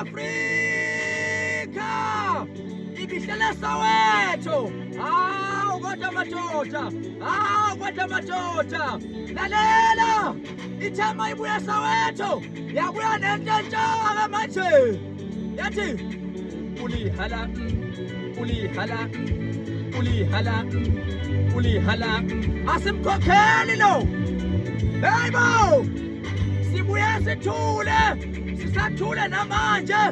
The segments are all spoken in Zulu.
Africa ibihlala Soweto. Hawu kodwa madoda, hawu kodwa madoda, lalela ithema ibuya Soweto, yabuya nento entsha manje, yathi ulihala, ulihala, ulihala, ulihala, asimkhokheli lo. Hey bo, sibuye sithule, sisathule namanje,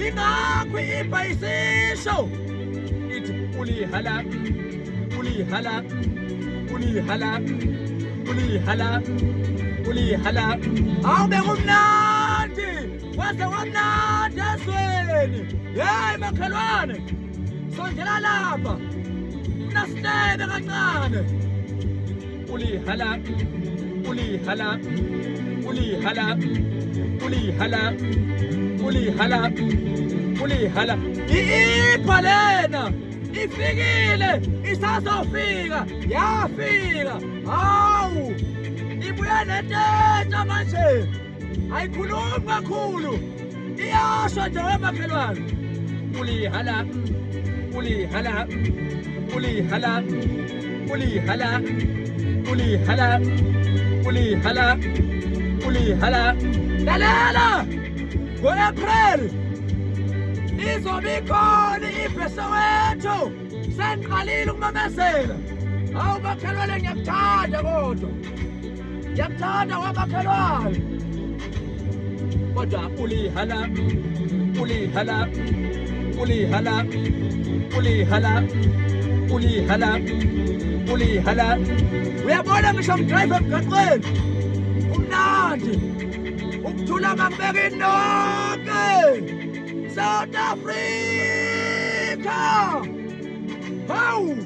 ingakho ibhayisisho ithi ulihala, ulihala, ulihala, ulihala, ulihala. Awube kumnandi, waze wamnandi ezweni. Hey makhelwane, sondela lapha, nasitebe kancane. Ulihala, ulihala, ulihala, ulihala, ulihala, ulihala. Iipha lena ifikile, isazofika, yafika. Hawu ibuya neteta manje, ayikhulumi kakhulu, iyasho nje wemakhelwane. Ulihala, ulihala, ulihala, ulihala, ulihala, ulihala, ulihala. Lalela ngo-April izobe ikhona ibhe Soweto, sendiqalile ukumamezela. Hawu makhelwane ngiyakuthanda kodwa, ngiyakuthanda wamakhelwane. Kodwa ulihala, ulihala, ulihala, ulihala, ulihala, ulihala. Uyabona ngisho mdrive emgaqweni umnandi, ukuthula makubeka inoke. South Africa, hawu